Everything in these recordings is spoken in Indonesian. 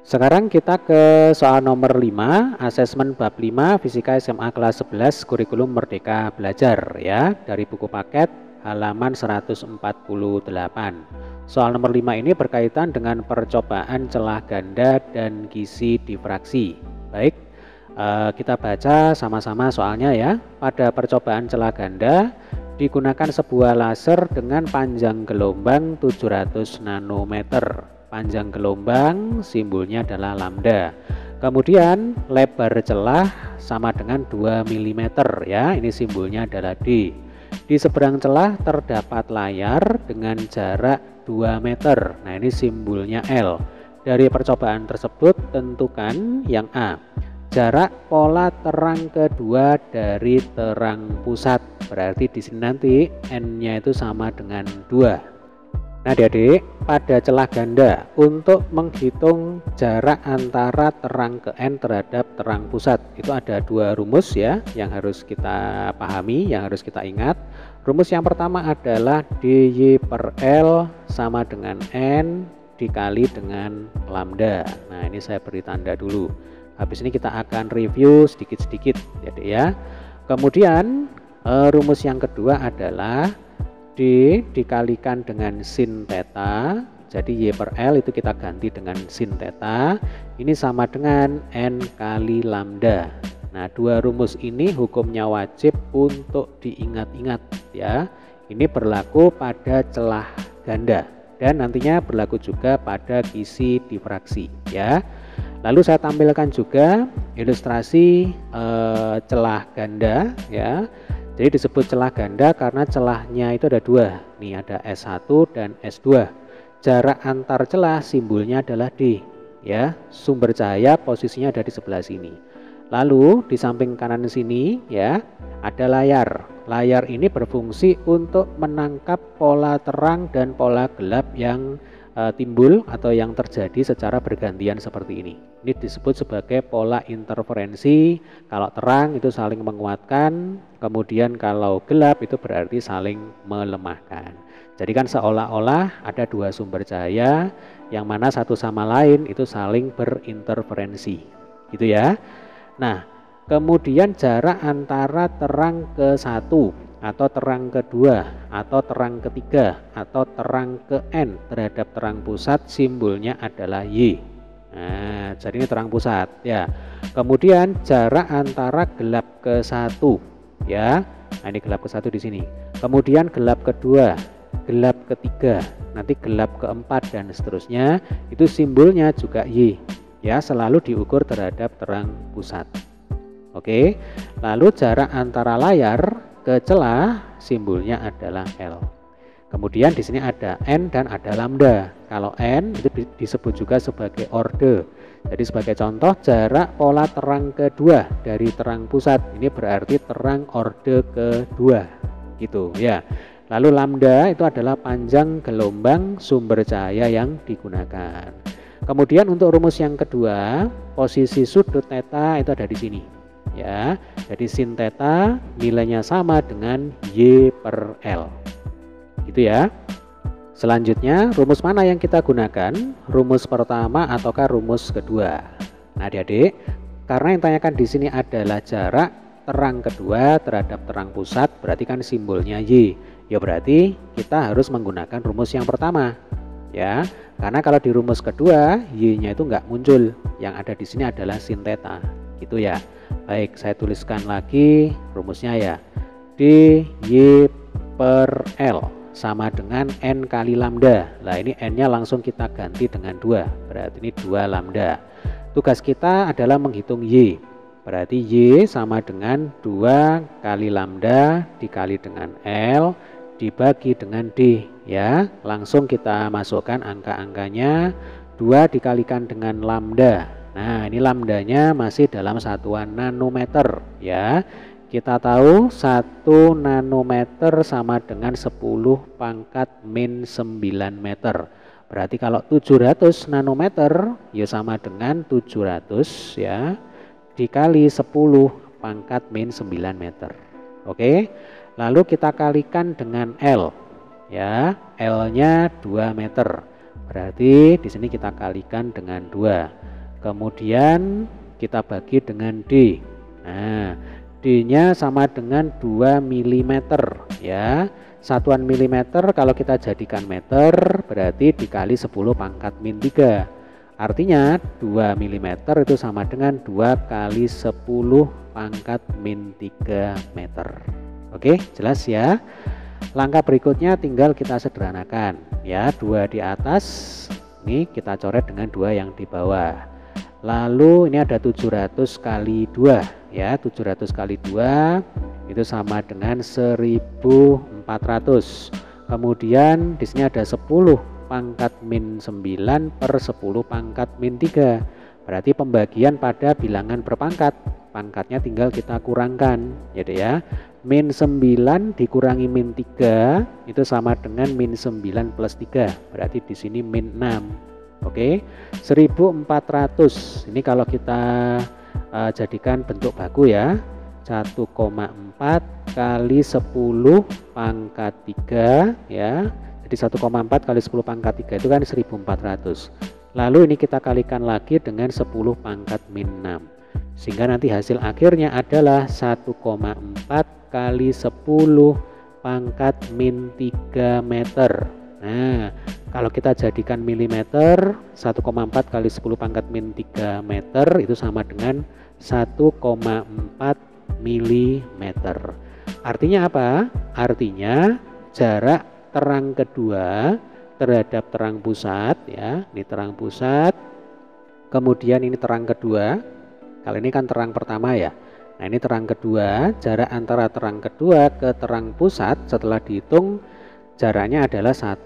Sekarang kita ke soal nomor 5, asesmen bab 5, Fisika SMA kelas 11, Kurikulum Merdeka Belajar ya, dari buku paket halaman 148. Soal nomor 5 ini berkaitan dengan percobaan celah ganda dan gizi difraksi. Baik, kita baca sama-sama soalnya ya. Pada percobaan celah ganda digunakan sebuah laser dengan panjang gelombang 700 nanometer. Panjang gelombang simbolnya adalah lambda. Kemudian lebar celah sama dengan 2 mm ya. Ini simbolnya adalah D. Di seberang celah terdapat layar dengan jarak 2 meter. Nah, ini simbolnya L. Dari percobaan tersebut tentukan yang A. Jarak pola terang kedua dari terang pusat. Berarti di sini nanti N-nya itu sama dengan 2. Nah adik-adik, pada celah ganda untuk menghitung jarak antara terang ke N terhadap terang pusat itu ada dua rumus ya yang harus kita pahami, yang harus kita ingat. Rumus yang pertama adalah dy per L sama dengan N dikali dengan lambda. Nah ini saya beri tanda dulu. Habis ini kita akan review sedikit-sedikit ya. Kemudian rumus yang kedua adalah D dikalikan dengan sin theta, jadi Y per L itu kita ganti dengan sin theta, ini sama dengan N kali lambda. Nah dua rumus ini hukumnya wajib untuk diingat-ingat ya. Ini berlaku pada celah ganda dan nantinya berlaku juga pada gizi difraksi ya. Lalu saya tampilkan juga ilustrasi celah ganda ya. Jadi disebut celah ganda karena celahnya itu ada dua. Nih ada S1 dan S2. Jarak antar celah simbolnya adalah D. Ya, sumber cahaya posisinya ada di sebelah sini. Lalu di samping kanan sini ya ada layar. Layar ini berfungsi untuk menangkap pola terang dan pola gelap yang timbul atau yang terjadi secara bergantian seperti ini. Ini disebut sebagai pola interferensi. Kalau terang itu saling menguatkan, kemudian kalau gelap itu berarti saling melemahkan. Jadi kan seolah-olah ada dua sumber cahaya yang mana satu sama lain itu saling berinterferensi. Gitu ya. Nah, kemudian jarak antara terang ke satu atau terang kedua atau terang ketiga atau terang ke N terhadap terang pusat simbolnya adalah Y. Nah, jadi ini terang pusat ya. Kemudian jarak antara gelap ke satu ya. Nah, ini gelap ke satu di sini. Kemudian gelap kedua, gelap ketiga, nanti gelap keempat dan seterusnya itu simbolnya juga Y. Ya, selalu diukur terhadap terang pusat. Oke. Lalu jarak antara layar ke celah simbolnya adalah L. Kemudian di sini ada N dan ada lambda. Kalau N itu disebut juga sebagai orde. Jadi sebagai contoh jarak pola terang kedua dari terang pusat ini berarti terang orde kedua gitu ya. Lalu lambda itu adalah panjang gelombang sumber cahaya yang digunakan. Kemudian untuk rumus yang kedua, posisi sudut theta itu ada di sini. Ya, jadi sin theta nilainya sama dengan Y per L. Gitu ya. Selanjutnya, rumus mana yang kita gunakan? Rumus pertama ataukah rumus kedua? Nah, adik-adik, karena yang ditanyakan di sini adalah jarak terang kedua terhadap terang pusat, berarti kan simbolnya Y. Ya berarti kita harus menggunakan rumus yang pertama. Ya, karena kalau di rumus kedua, Y-nya itu nggak muncul. Yang ada di sini adalah sin theta. Gitu ya. Baik, saya tuliskan lagi rumusnya ya. dy per L sama dengan N kali lambda. Nah ini N-nya langsung kita ganti dengan 2. Berarti ini 2 lambda. Tugas kita adalah menghitung Y. Berarti Y sama dengan 2 kali lambda dikali dengan L dibagi dengan D. Ya, langsung kita masukkan angka-angkanya. 2 dikalikan dengan lambda. Nah ini lambdanya masih dalam satuan nanometer ya. Kita tahu 1 nanometer sama dengan 10 pangkat min 9 meter. Berarti kalau 700 nanometer ya sama dengan 700 ya dikali 10 pangkat min 9 meter. Oke. Lalu kita kalikan dengan L ya. L-nya 2 meter. Berarti di sini kita kalikan dengan 2. Kemudian kita bagi dengan D. Nah, D-nya sama dengan 2 mm ya. Satuan milimeter kalau kita jadikan meter berarti dikali 10 pangkat min 3. Artinya 2 mm itu sama dengan 2 kali 10 pangkat min 3 meter. Oke, jelas ya. Langkah berikutnya tinggal kita sederhanakan ya. 2 di atas ini kita coret dengan 2 yang di bawah. Lalu ini ada 700 kali 2 ya. 700 kali 2 itu sama dengan 1400. Kemudian di sini ada 10 pangkat min 9 per 10 pangkat min 3. Berarti pembagian pada bilangan berpangkat. Pangkatnya tinggal kita kurangkan gitu ya. Min 9 dikurangi min 3 itu sama dengan min 9 plus 3. Berarti di sini min 6. Oke. 1400. Ini kalau kita jadikan bentuk baku ya. 1,4 kali 10 pangkat 3 ya. Jadi 1,4 kali 10 pangkat 3 itu kan 1400. Lalu ini kita kalikan lagi dengan 10 pangkat min 6. Sehingga nanti hasil akhirnya adalah 1,4 kali 10 pangkat min 3 meter. Nah, kalau kita jadikan milimeter, 1,4 kali 10 pangkat min 3 meter itu sama dengan 1,4 milimeter. Artinya apa? Artinya jarak terang kedua terhadap terang pusat ya. Ini terang pusat. Kemudian ini terang kedua. Kali ini kan terang pertama ya. Nah, ini terang kedua, jarak antara terang kedua ke terang pusat setelah dihitung jaraknya adalah 1,4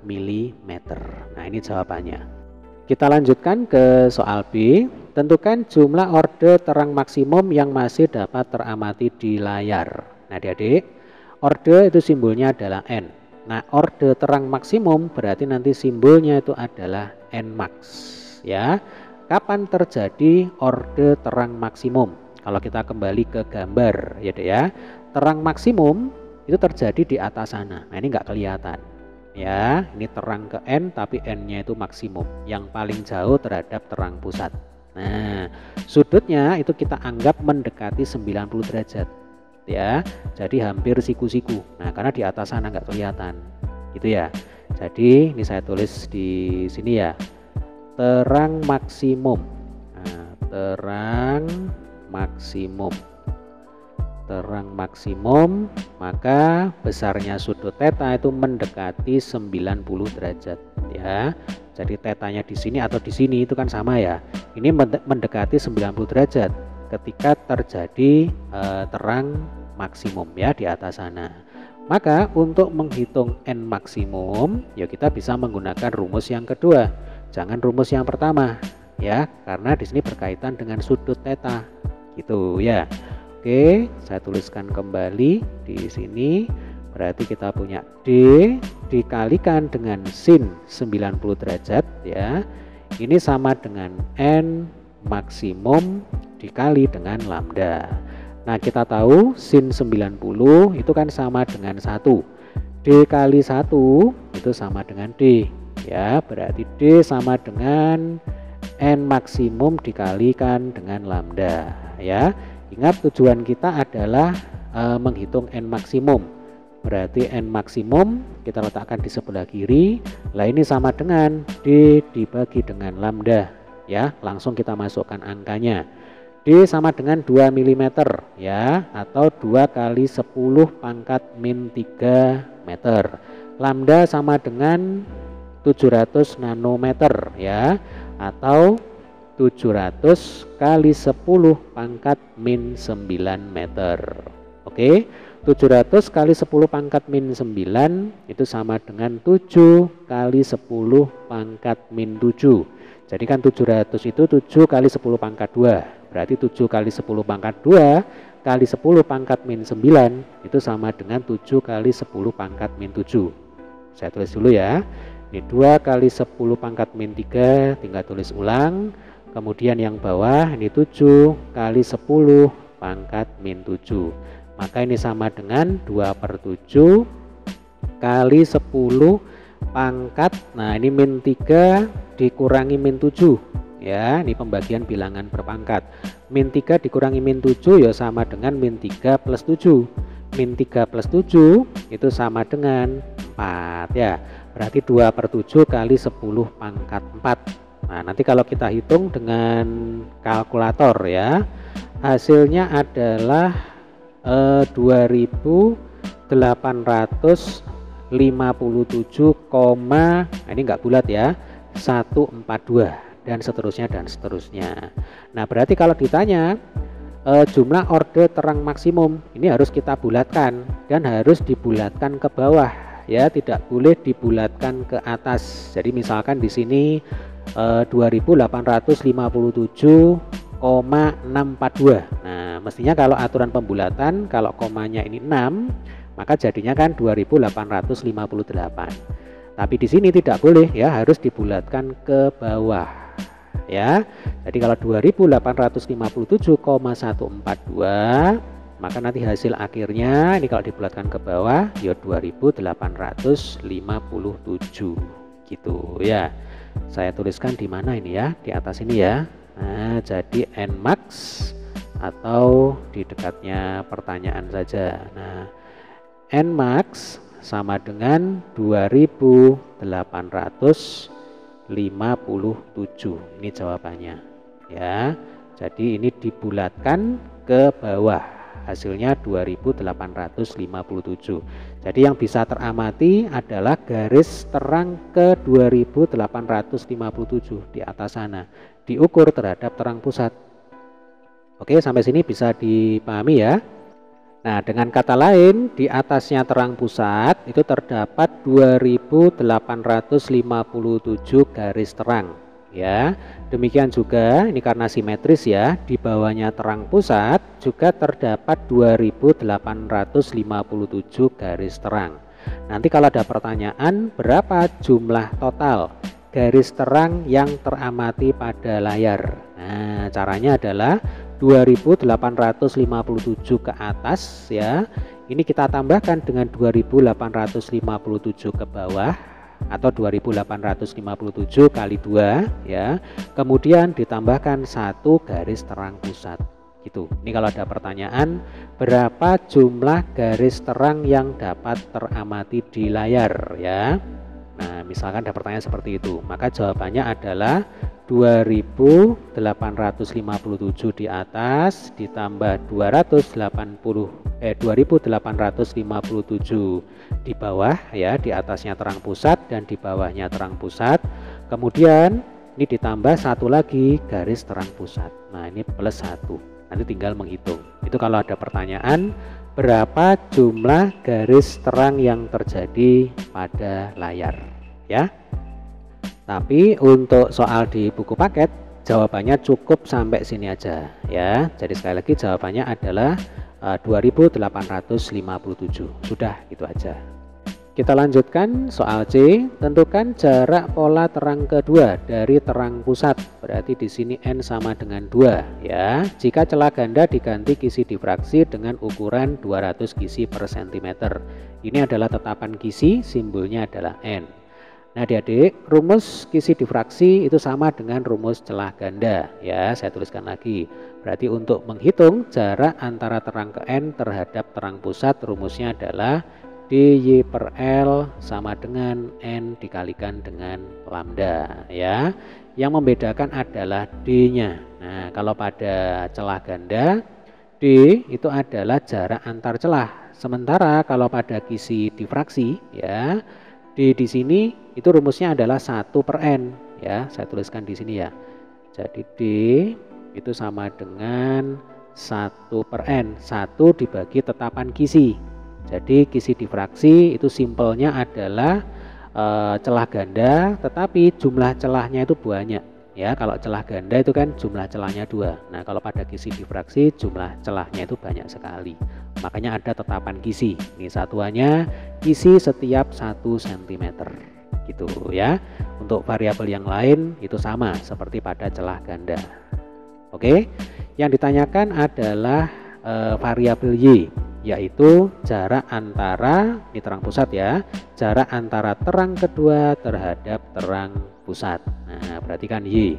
mm. Nah, ini jawabannya. Kita lanjutkan ke soal B. Tentukan jumlah orde terang maksimum yang masih dapat teramati di layar. Nah, adik-adik, orde itu simbolnya adalah N. Nah, orde terang maksimum berarti nanti simbolnya itu adalah Nmax ya. Kapan terjadi orde terang maksimum? Kalau kita kembali ke gambar ya dek ya, terang maksimum itu terjadi di atas sana. Nah, ini nggak kelihatan ya, ini terang ke N tapi N-nya itu maksimum yang paling jauh terhadap terang pusat. Nah, sudutnya itu kita anggap mendekati 90 derajat ya, jadi hampir siku-siku. Nah, karena di atas sana nggak kelihatan gitu ya. Jadi ini saya tulis di sini ya, terang maksimum. Nah, terang maksimum, maka besarnya sudut theta itu mendekati 90 derajat ya. Jadi tetanya di sini atau di sini itu kan sama ya. Ini mendekati 90 derajat ketika terjadi terang maksimum ya di atas sana. Maka untuk menghitung N maksimum ya kita bisa menggunakan rumus yang kedua. Jangan rumus yang pertama ya, karena di sini berkaitan dengan sudut theta gitu ya. Oke, saya tuliskan kembali di sini. Berarti kita punya D dikalikan dengan sin 90 derajat ya. Ini sama dengan N maksimum dikali dengan lambda. Nah, kita tahu sin 90 itu kan sama dengan 1. D kali 1 itu sama dengan D. Ya, berarti D sama dengan N maksimum dikalikan dengan lambda ya. Ingat tujuan kita adalah menghitung N maksimum. Berarti N maksimum kita letakkan di sebelah kiri. Lah ini sama dengan D dibagi dengan lambda ya. Langsung kita masukkan angkanya. D sama dengan 2 mm ya, atau 2 kali 10 pangkat min 3 meter. Lambda sama dengan 700 nanometer ya, atau 700 kali 10 pangkat min 9 meter. Oke, 700 kali 10 pangkat min 9 itu sama dengan 7 kali 10 pangkat min 7. Jadi kan 700 itu 7 kali 10 pangkat 2. Berarti 7 kali 10 pangkat 2 kali 10 pangkat min 9 itu sama dengan 7 kali 10 pangkat min 7. Saya tulis dulu ya. Ini 2 kali 10 pangkat min 3, tinggal tulis ulang. Kemudian yang bawah ini 7 kali 10 pangkat min 7. Maka ini sama dengan 2/7 kali 10 pangkat. Nah, ini min 3 dikurangi min 7 ya. Ini pembagian bilangan berpangkat. Min 3 dikurangi min 7 ya sama dengan min 3 plus 7. Min 3 plus 7 itu sama dengan 4 ya. Berarti 2/7 kali 10 pangkat 4. Nah, nanti kalau kita hitung dengan kalkulator ya, hasilnya adalah 2857, nah ini enggak bulat ya, 142 dan seterusnya. Nah, berarti kalau ditanya jumlah orde terang maksimum, ini harus kita bulatkan dan harus dibulatkan ke bawah ya, tidak boleh dibulatkan ke atas. Jadi misalkan di sini 2857,642. Nah, mestinya kalau aturan pembulatan kalau komanya ini 6, maka jadinya kan 2858. Tapi di sini tidak boleh ya, harus dibulatkan ke bawah. Ya. Jadi kalau 2857,142, maka nanti hasil akhirnya ini kalau dibulatkan ke bawah ya 2857 gitu ya. Saya tuliskan di mana ini ya, di atas ini ya. Nah, jadi Nmax atau di dekatnya pertanyaan saja. Nah, Nmax sama dengan 2857. Ini jawabannya ya. Jadi ini dibulatkan ke bawah, hasilnya 2857. Jadi yang bisa teramati adalah garis terang ke 2857 di atas sana, diukur terhadap terang pusat. Oke, sampai sini bisa dipahami ya. Nah, dengan kata lain, di atasnya terang pusat itu terdapat 2857 garis terang ya. Demikian juga ini karena simetris ya, di bawahnya terang pusat juga terdapat 2857 garis terang. Nanti kalau ada pertanyaan berapa jumlah total garis terang yang teramati pada layar, nah caranya adalah 2857 ke atas ya, ini kita tambahkan dengan 2857 ke bawah atau 2857 kali 2 ya, kemudian ditambahkan 1 garis terang pusat gitu. Ini kalau ada pertanyaan berapa jumlah garis terang yang dapat teramati di layar ya. Nah, misalkan ada pertanyaan seperti itu, maka jawabannya adalah 2857 di atas ditambah 2857 di bawah ya, di atasnya terang pusat dan di bawahnya terang pusat. Kemudian ini ditambah 1 lagi garis terang pusat. Nah, ini plus 1. Nanti tinggal menghitung. Itu kalau ada pertanyaan berapa jumlah garis terang yang terjadi pada layar ya. Tapi untuk soal di buku paket jawabannya cukup sampai sini aja ya. Jadi sekali lagi jawabannya adalah 2857. Sudah, itu aja. Kita lanjutkan soal C. Tentukan jarak pola terang kedua dari terang pusat. Berarti di sini N sama dengan 2 ya. Jika celah ganda diganti kisi difraksi dengan ukuran 200 kisi per cm. Ini adalah tetapan kisi, simbolnya adalah N. Nah, adik-adik, rumus kisi difraksi itu sama dengan rumus celah ganda ya. Saya tuliskan lagi. Berarti untuk menghitung jarak antara terang ke N terhadap terang pusat, rumusnya adalah dy per L sama dengan N dikalikan dengan lambda ya. Yang membedakan adalah D-nya. Nah, kalau pada celah ganda D itu adalah jarak antar celah. Sementara kalau pada kisi difraksi ya, D di sini itu rumusnya adalah 1 per N ya. Saya tuliskan di sini ya. Jadi D itu sama dengan 1 per N. 1 dibagi tetapan kisi. Jadi kisi difraksi itu simpelnya adalah celah ganda, tetapi jumlah celahnya itu banyak ya. Kalau celah ganda itu kan jumlah celahnya 2. Nah, kalau pada kisi difraksi jumlah celahnya itu banyak sekali. Makanya ada tetapan kisi. Ini satuannya kisi setiap 1 cm gitu ya. Untuk variabel yang lain itu sama seperti pada celah ganda. Oke, yang ditanyakan adalah variabel Y, yaitu jarak antara, ini terang pusat ya, jarak antara terang kedua terhadap terang pusat. Nah, perhatikan Y.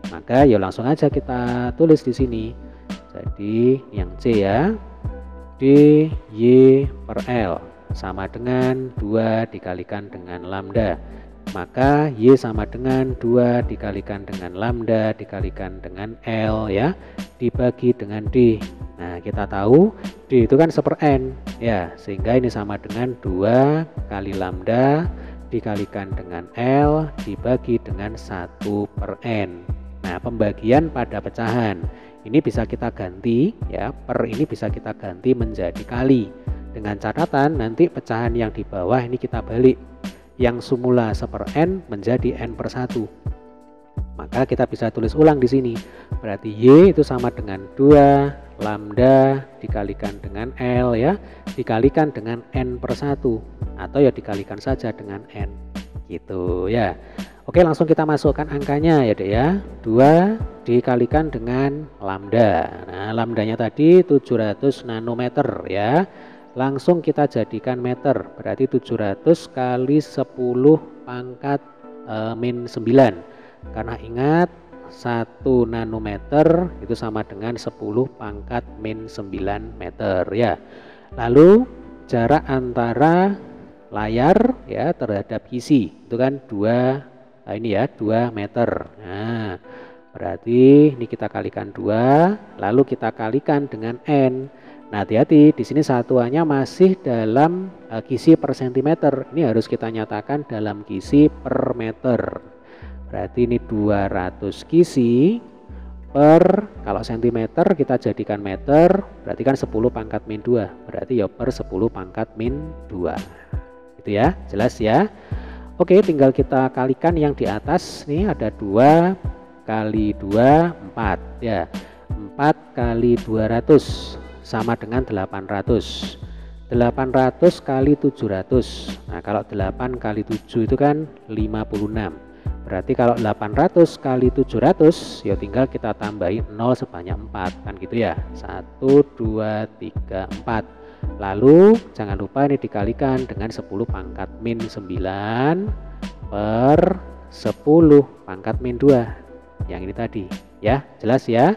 Maka ya langsung aja kita tulis di sini. Jadi yang C ya, dy per L sama dengan 2 dikalikan dengan lambda. Maka Y sama dengan 2 dikalikan dengan lambda dikalikan dengan L ya, dibagi dengan D. Nah, kita tahu D itu kan 1/n ya, sehingga ini sama dengan 2 kali lambda dikalikan dengan L dibagi dengan 1/n. Nah, pembagian pada pecahan ini bisa kita ganti ya, per ini bisa kita ganti menjadi kali. Dengan catatan nanti pecahan yang di bawah ini kita balik. Yang semula 1/n menjadi n/1. Maka kita bisa tulis ulang di sini. Berarti Y itu sama dengan 2 lambda dikalikan dengan L ya, dikalikan dengan n/1 atau ya dikalikan saja dengan n. Gitu ya. Oke, langsung kita masukkan angkanya ya Dek ya. 2 dikalikan dengan lambda. Nah, lambdanya tadi 700 nanometer ya. Langsung kita jadikan meter, berarti 700 kali 10 pangkat min 9. Karena ingat 1 nanometer itu sama dengan 10 pangkat min 9 meter ya. Lalu jarak antara layar ya terhadap isi itu kan 2 meter. Nah, berarti ini kita kalikan 2, lalu kita kalikan dengan n. Nah, hati-hati di sini satuannya masih dalam kisi per sentimeter. Ini harus kita nyatakan dalam kisi per meter. Berarti ini 200 kisi per, kalau sentimeter kita jadikan meter, berarti kan 10 pangkat min 2. Berarti ya per 10 pangkat min 2. Itu ya, jelas ya. Oke, tinggal kita kalikan yang di atas. Nih ada 2 kali 2, 4 ya. 4 kali 200 sama dengan 800. 800 kali 700. Nah, kalau 8 kali 7 itu kan 56. Berarti kalau 800 kali 700 ya tinggal kita tambahin 0 sebanyak 4 kan gitu ya. 1 2 3 4. Lalu jangan lupa ini dikalikan dengan 10 pangkat min 9 per 10 pangkat min 2. Yang ini tadi ya, jelas ya.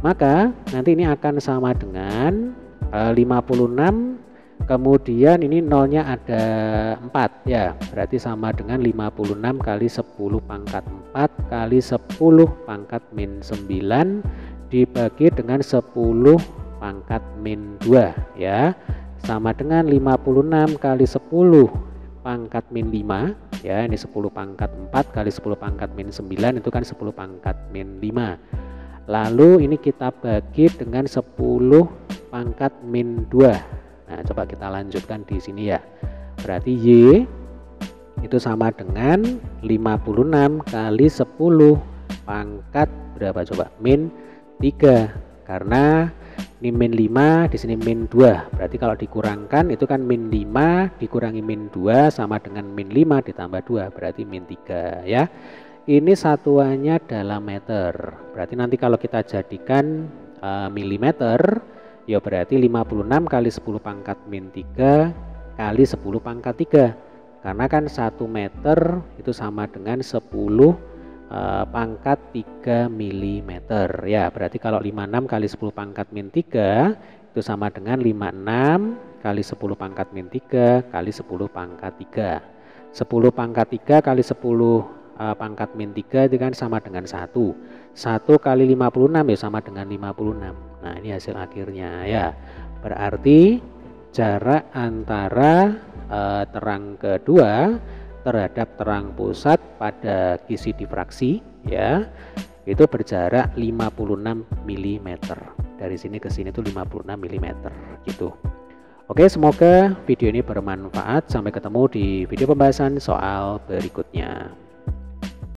Maka nanti ini akan sama dengan 56, kemudian ini nolnya ada 4 ya, berarti sama dengan 56 kali 10 pangkat 4 kali 10 pangkat min 9 dibagi dengan 10 pangkat min 2 ya, sama dengan 56 kali 10 pangkat min 5 ya, ini 10 pangkat 4 kali 10 pangkat min 9 itu kan 10 pangkat min 5. Lalu ini kita bagi dengan 10 pangkat min 2. Nah, coba kita lanjutkan di sini ya. Berarti Y itu sama dengan 56 kali 10 pangkat berapa coba? Min 3. Karena ini min 5, di sini min 2. Berarti kalau dikurangkan itu kan min 5 dikurangi min 2 sama dengan min 5 ditambah 2, berarti min 3 ya. Ini satuannya dalam meter. Berarti nanti kalau kita jadikan milimeter, ya berarti 56 kali 10 pangkat min 3 kali 10 pangkat 3. Karena kan 1 meter itu sama dengan 10 pangkat 3 milimeter. Ya, berarti kalau 56 kali 10 pangkat min 3 itu sama dengan 56 kali 10 pangkat min 3 kali 10 pangkat 3. 10 pangkat 3 kali 10 pangkat min 3 itu kan sama dengan 1. 1 kali 56 ya sama dengan 56. Nah, ini hasil akhirnya ya. Berarti jarak antara terang kedua terhadap terang pusat pada kisi difraksi ya, itu berjarak 56 mm. Dari sini ke sini itu 56 mm gitu. Oke, semoga video ini bermanfaat. Sampai ketemu di video pembahasan soal berikutnya.